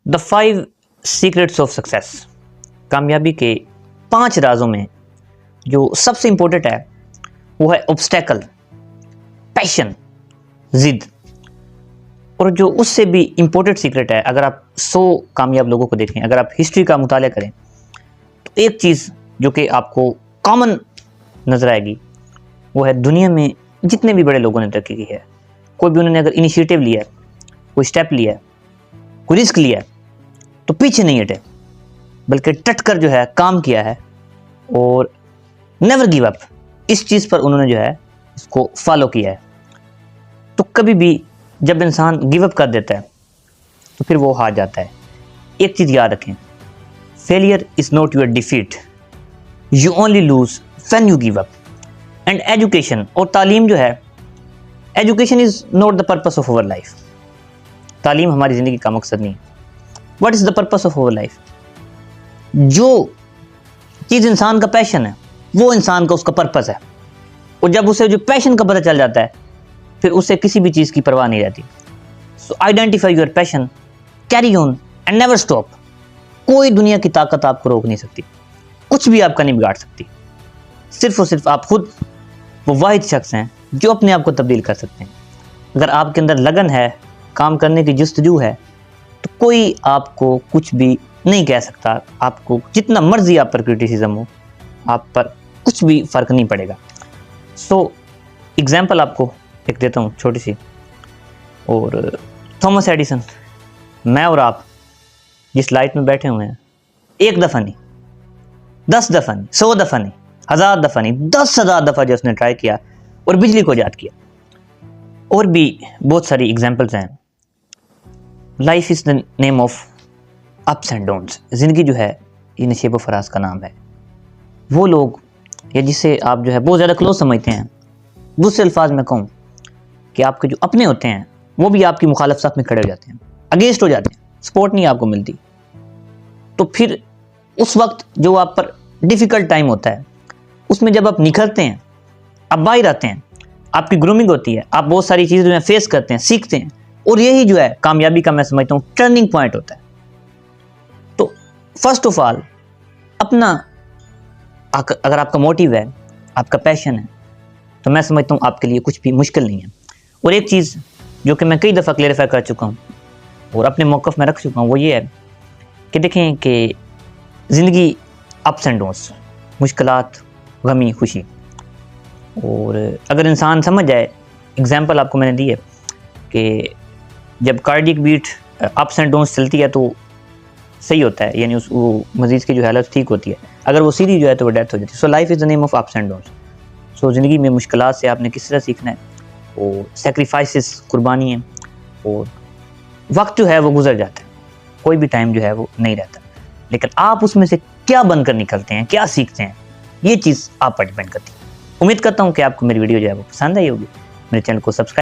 The 5 secrets of success, कामयाबी के 5 राजों में जो सबसे इंपॉर्टेंट है वो है ऑब्स्टेकल, पैशन, जिद। और जो उससे भी इंपॉर्टेंट सीक्रेट है, अगर आप 100 कामयाब लोगों को देखें, अगर आप हिस्ट्री का मुताला करें, तो एक चीज़ जो कि आपको कॉमन नजर आएगी वो है दुनिया में जितने भी बड़े लोगों ने तरक्की की है, कोई भी उन्होंने अगर इनिशिएटिव लिया है, कोई स्टेप लिया है, कोई रिस्क लिया है, तो पीछे नहीं हटे, बल्कि डट कर जो है काम किया है और नेवर गिव अप, इस चीज़ पर उन्होंने जो है इसको फॉलो किया है। तो कभी भी जब इंसान गिव अप कर देता है तो फिर वो हार जाता है। एक चीज़ याद रखें, failure is not your defeat, you only lose when you give up. And education और तालीम जो है, education is not the purpose of our life. तालीम हमारी ज़िंदगी का मकसद नहीं है। What is the purpose of our life? जो चीज़ इंसान का पैशन है वो इंसान का उसका पर्पस है, और जब उसे जो पैशन का पता चल जाता है फिर उसे किसी भी चीज़ की परवाह नहीं रहती। सो identify your passion, carry on and never stop. कोई दुनिया की ताकत आपको रोक नहीं सकती, कुछ भी आपका नहीं बिगाड़ सकती। सिर्फ और सिर्फ आप खुद वो वाहिद शख्स हैं जो अपने आप को तब्दील कर सकते हैं। अगर आपके अंदर लगन है, काम करने की जुस्तजू है, तो कोई आपको कुछ भी नहीं कह सकता। आपको जितना मर्जी आप पर क्रिटिसिज्म हो, आप पर कुछ भी फ़र्क नहीं पड़ेगा। सो एग्जाम्पल आपको एक देता हूँ छोटी सी। और थॉमस एडिसन, मैं और आप जिस लाइट में बैठे हुए हैं, 1 दफ़ा नहीं, 10 दफ़ा नहीं, 100 दफ़ा नहीं, 1000 दफ़ा नहीं, 10,000 दफ़ा जो उसने ट्राई किया और बिजली को ईजाद किया। और भी बहुत सारी एग्जाम्पल्स हैं। Life is the name of ups and downs. ज़िंदगी जो है ये नशीब व फराज का नाम है। वो लोग या जिसे आप जो है बहुत ज़्यादा क्लोज समझते हैं, दूसरे अल्फाज में कहूँ कि आपके जो अपने होते हैं वो भी आपकी मुखालफ साथ में खड़े हो जाते हैं, अगेंस्ट हो जाते हैं, सपोर्ट नहीं आपको मिलती। तो फिर उस वक्त जो आप पर डिफ़िकल्ट टाइम होता है, उसमें जब आप निखरते हैं, आप बाहर आते हैं, आपकी ग्रूमिंग होती है, आप बहुत सारी चीज़ें जो है फेस करते हैं, सीखते हैं, और यही जो है कामयाबी का मैं समझता हूँ टर्निंग पॉइंट होता है। तो फर्स्ट ऑफ ऑल अपना, अगर आपका मोटिव है, आपका पैशन है, तो मैं समझता हूँ आपके लिए कुछ भी मुश्किल नहीं है। और एक चीज़ जो कि मैं कई दफ़ा क्लेरिफाई कर चुका हूँ और अपने मौक़िफ़ में रख चुका हूँ, वो ये है कि देखें कि ज़िंदगी अप्स एंड डाउन्स, मुश्किलात, गमी, खुशी। और अगर इंसान समझ जाए, एग्जांपल आपको मैंने दी है कि जब cardiac beat ups and downs चलती है तो सही होता है, यानी वो मरीज़ की जो हालत ठीक होती है। अगर वो सीधी जो है तो वो डेथ हो जाती है। So life is the name of ups and downs. So ज़िंदगी में मुश्किलात से आपने किस तरह सीखना है, और सेक्रीफाइसेस, कुर्बानी है, और वक्त जो है वो गुजर जाता है, कोई भी टाइम जो है वो नहीं रहता। लेकिन आप उसमें से क्या बनकर निकलते हैं, क्या सीखते हैं, ये चीज़ आप पर डिपेंड करती है। उम्मीद करता हूँ कि आपको मेरी वीडियो जो है वो पसंद आई होगी। मेरे चैनल को सब्सक्राइब